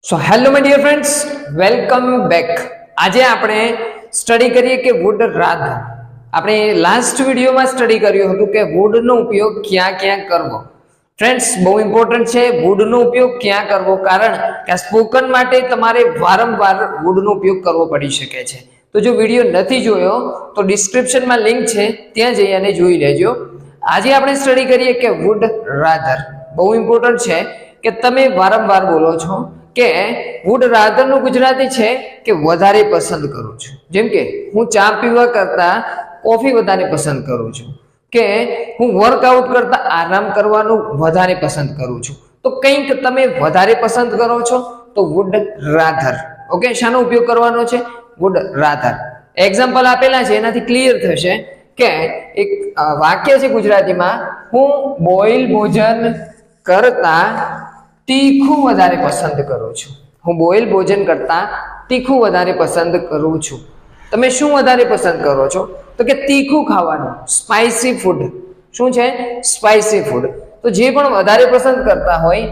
So hello my dear friends, welcome back. આજે આપણે study કરીએ કે વુડ રાધર. આપણે લાસ્ટ વિડીયોમાં સ્ટડી કર્યું હતું કે વુડનો ઉપયોગ ક્યાં ક્યાં કરવો. ફ્રેન્ડ્સ, બહુ ઇમ્પોર્ટન્ટ છે વુડનો ઉપયોગ ક્યાં કરવો, કારણ કે સ્પોકન માટે તમારે વારંવાર વુડનો ઉપયોગ કરવો પડી શકે છે. તો જો વિડીયો નથી જોયો તો ડિસ્ક્રિપ્શનમાં લિંક છે, ત્યાં જઈ અને જોઈ લેજો. આજે આપણે સ્ટડી કરીએ કે વુડ રાધર. બહુ ઇમ્પોર્ટન્ટ છે કે તમે વારંવાર બોલો છો કે વુડ રાધર નું ગુજરાતી છે કે વધારે પસંદ કરું છું. જેમ કે હું ચા પીવા કરતા કોફી વધારે પસંદ કરું છું, કે હું વર્કઆઉટ કરતા આરામ કરવાનું વધારે પસંદ કરું છું. તો કંઈક તમે વધારે પસંદ કરો છો તો વુડ રાધર. ઓકે, શાનો ઉપયોગ કરવાનો છે? Would rather. એક્ઝામ્પલ આપેલા છે, એનાથી ક્લિયર થશે કે એક વાક્ય છે ગુજરાતીમાં, હું બોઇલ ભોજન કરતા તીખું વધારે પસંદ કરું છું. હું બોઇલ ભોજન કરતા તીખું વધારે પસંદ કરું છું. તમે શું વધારે પસંદ કરો છો? તો કે તીખું ખાવાનું, સ્પાઇસી ફૂડ. શું છે? Spicy food. તો જે પણ વધારે પસંદ કરતા હોય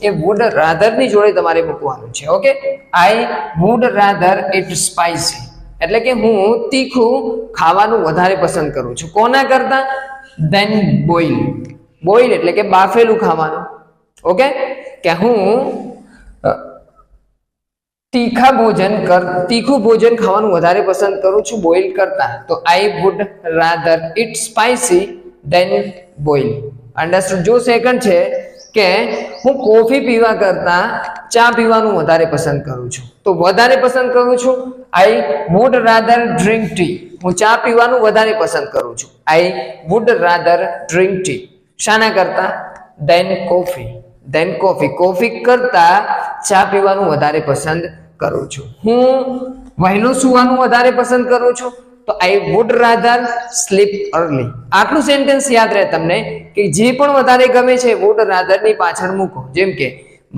એ વુડ રાધર ની જોડે તમારે મૂકવાનું છે. Okay, I would rather eat spicy, એટલે કે હું તીખું ખાવાનું વધારે પસંદ કરું છું. કોના કરતા? Than boil. બોઇલ એટલે કે બાફેલું ખાવાનું. ઓકે, કે હું તીખું ભોજન ખાવાનું વધારે પસંદ કરું છું બોઇલ કરતા. તો I would rather eat spicy than boil. Understood? જો સેકન્ડ છે કે હું કોફી પીવા કરતા ચા પીવાનું વધારે પસંદ કરું છું. તો વધારે પસંદ કરું છું, I would rather drink tea. હું ચા પીવાનું વધારે પસંદ કરું છું. I would rather drink tea. શાના કરતા? Than coffee. Than coffee. Coffee કરતા ચા પીવાનું વધારે પસંદ કરું છું. હું વહેલું સૂવાનું વધારે પસંદ કરું છું. તો I would rather sleep early. આટલું સેન્ટેન્સ યાદ રહે તમને કે જે પણ વધારે ગમે છે વુડ રાધર ની પાછળ મૂકો. જેમ કે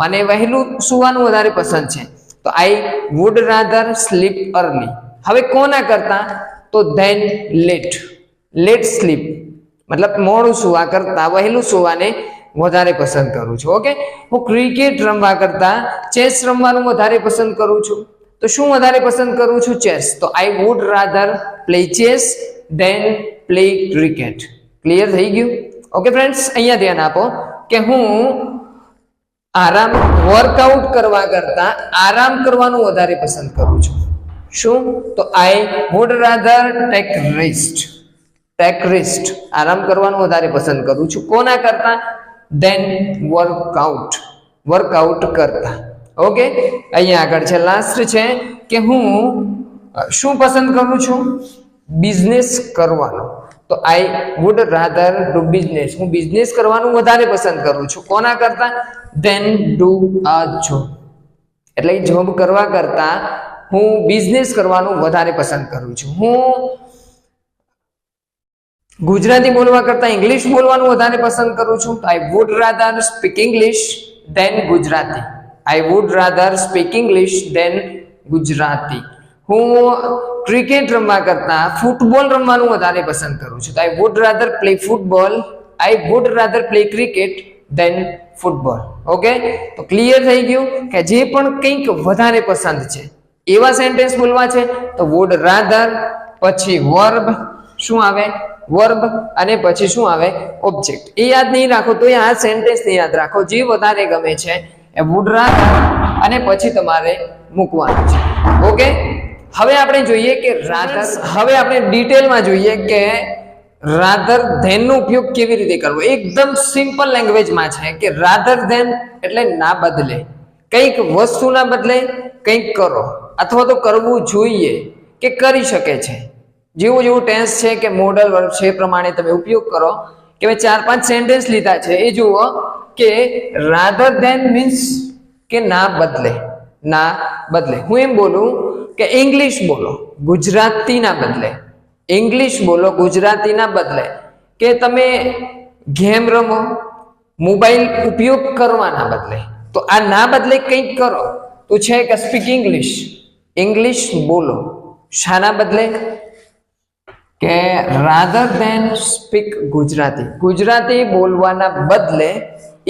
મને વહેલું સૂવાનું વધારે પસંદ છે, તો I would rather sleep early. હવે કોના કરતા? તો ધેન લેટ. લેટ સ્લીપ, મતલબ મોડું સૂવા કરતા વહેલું સૂવાને વધારે પસંદ કરું છું. ઓકે, હું ક્રિકેટ રમવા કરતા ચેસ રમવાનું વધારે પસંદ કરું છું. તો શું વધારે પસંદ કરું છું? ચેસ. તો I would rather play chess than play cricket. Clear થઈ ગયું? ઓકે ફ્રેન્ડ્સ, અહીંયા ધ્યાન આપો કે હું વર્કઆઉટ કરવા કરતા આરામ કરવાનું વધારે પસંદ કરું છું. શું? તો I would rather take rest. Take rest, આરામ કરવાનું વધારે પસંદ કરું છું. કોના કરતા? Than workout. વર્કઆઉટ કરતા. ઓકે, અહીંયા આગળ છે, લાસ્ટ છે કે હું શું પસંદ કરું છું? બિઝનેસ કરવાનું. તો I would rather do business. હું બિઝનેસ કરવાનું વધારે પસંદ કરું છું. કોના કરતા? Than do a job. એટલે જોબ કરવા કરતા હું બિઝનેસ કરવાનું વધારે પસંદ કરું છું. હું ગુજરાતી બોલવા કરતા ઇંગ્લિશ બોલવાનું વધારે પસંદ કરું છું. I would rather speak English than Gujarati. I would rather speak English than Gujarati. હું ક્રિકેટ રમવા કરતા ફૂટબોલ રમવાનું વધારે પસંદ કરું છું. તો I would rather play football. I would rather play cricket than football. Okay, તો ક્લિયર થઈ ગયું કે જે પણ કંઈક વધારે પસંદ છે એવા સેન્ટેન્સ બોલવા છે. તો વુડ રાધર, પછી વર્બ. શું આવે? વર્બ. અને પછી શું આવે? ઓબ્જેક્ટ. એ યાદ નહીં રાખો તો આ સેન્ટેન્સ ને યાદ રાખો. જે વધારે ગમે છે એ વુડ રાધર અને પછી તમારે મૂકવાનું છે. ઓકે, હવે આપણે જોઈએ કે રાધર. હવે આપણે ડિટેલમાં જોઈએ કે રાધર ધેન નો ઉપયોગ કેવી રીતે કરવો. એકદમ સિમ્પલ લેંગ્વેજમાં છે કે રાધર ધેન એટલે ના બદલે. કંઈક વસ્તુના બદલે કંઈક કરો, અથવા તો કરવું જોઈએ કે કરી શકે છે. જેવું જેવું ટેન્સ છે કે મોડલ વર્બ છે એ પ્રમાણે તમે ઉપયોગ કરો. કે મેં 4-5 સેન્ટેન્સ લીધા છે એ જુઓ કે રાધર ધેન મીન્સ કે ના બદલે. ના બદલે. હું એમ બોલું કે ઇંગ્લિશ બોલો ગુજરાતીના બદલે. ઇંગ્લિશ બોલો ગુજરાતીના બદલે. કે તમે ગેમ રમો મોબાઈલ ઉપયોગ કરવાના બદલે. તો આ ના બદલે કંઈક કરો તો છે કે સ્પીક ઇંગ્લિશ. ઇંગ્લિશ બોલો. શાના બદલે? કે rather than speak Gujarati. Gujarati બોલવાના બદલે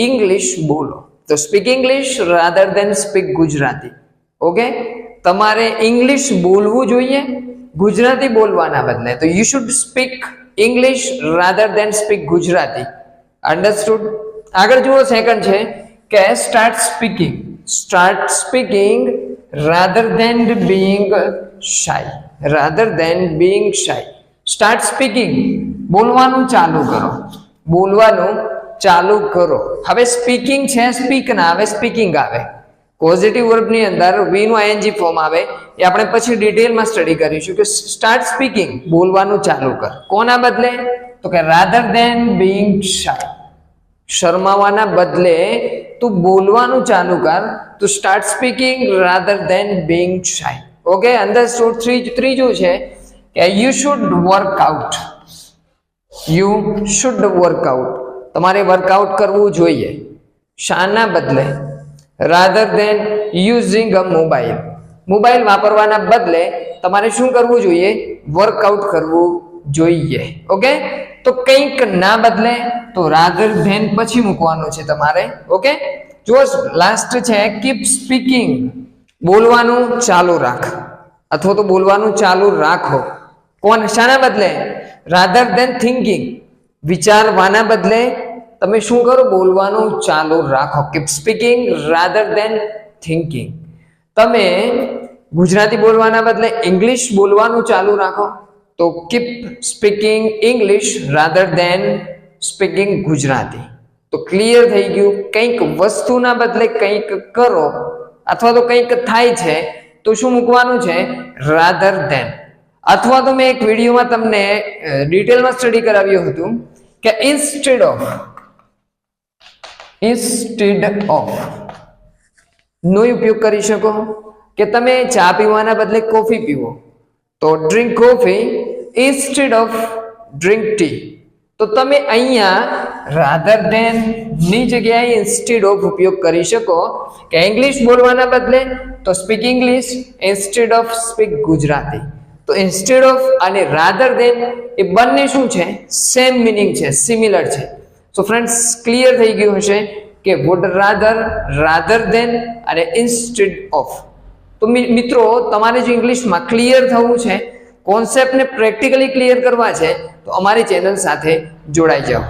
ઇંગ્લિશ બોલો. તો speak English rather than speak Gujarati. Okay, તમારે ઇંગ્લિશ બોલવું જોઈએ ગુજરાતી બોલવાના બદલે. તો you should speak English rather than speak Gujarati. Understood? આગળ જુઓ, સેકન્ડ છે કે start speaking. Start speaking rather than being shy. Rather than being shy. Start speaking, બોલવાનું ચાલુ કરો. બોલવાનું ચાલુ કરો. હવે સ્પીકિંગ છે, સ્પીક ના આવે, સ્પીકિંગ આવે. પોઝિટિવ વર્બની અંદર વી નું આઈએનજી ફોર્મ આવે, એ આપણે પછી ડિટેલમાં સ્ટડી કરીશું કે સ્ટાર્ટ સ્પીકિંગ, બોલવાનું ચાલુ કર. કોના બદલે? તો કે રાધર દેન બીઇંગ શાય. શરમાવાના બદલે તું બોલવાનું ચાલુ કર. તો start speaking rather than being shy. Okay, understood? ત્રીજું છે કે you should work out. You should work out. તમારે વર્કઆઉટ કરવું જોઈએ. શાના બદલે? Rather than using a mobile. Mobile વાપરવાના બદલે તમારે શું કરવું જોઈએ? વર્કઆઉટ કરવું જોઈએ. ઓકે, તો કંઈક ના બદલે તો રાધર ધેન પછી મૂકવાનું છે તમારે. ઓકે, જો લાસ્ટ છે કીપ સ્પીકિંગ. બોલવાનું ચાલુ રાખ અથવા તો બોલવાનું ચાલુ રાખો. કોણ? શાના બદલે? રાધર દેન થિંકિંગ. વિચારવાના બદલે તમે શું કરો? બોલવાનું ચાલુ રાખો. કીપ સ્પીકિંગ રાધર દેન થિંકિંગ. તમે ગુજરાતી બોલવાના બદલે ઇંગ્લિશ બોલવાનું ચાલુ રાખો. તો કીપ સ્પીકિંગ ઇંગ્લિશ રાધર દેન સ્પીકિંગ ગુજરાતી. તો ક્લિયર થઈ ગયું. કંઈક વસ્તુના બદલે કંઈક કરો અથવા તો કંઈક થાય છે તો શું મૂકવાનું છે? રાધર દેન. અથવા તો મેં એક વિડીયોમાં તમને ડિટેલમાં સ્ટડી કરાવ્યું હતું કે ઇન્સ્ટેડ ઓફ નો ઉપયોગ કરી શકો. કે તમે ચા પીવાના બદલે કોફી પીવો તો drink coffee instead of drink tea. તો તમે અહીંયા રાધર દેન ની જગ્યાએ ઇન્સ્ટેડ ઓફ ઉપયોગ કરી શકો. કે ઇંગ્લિશ બોલવાના બદલે તો speak English instead of speak Gujarati. તો ઇન્સ્ટેડ ઓફ અને રાધર દેન એ બંને શું છે? સેમ મિનિંગ છે, સિમિલર છે. સો ફ્રેન્ડ્સ, ક્લિયર થઈ ગયું હશે કે વુડ રાધર, રાધર દેન અને ઇન્સ્ટેડ ઓફ. તો મિત્રો, તમારે જો ઇંગ્લિશમાં ક્લિયર થવું છે, કોન્સેપ્ટને પ્રેક્ટિકલી ક્લિયર કરવા છે, તો અમારી ચેનલ સાથે જોડાઈ જાઓ.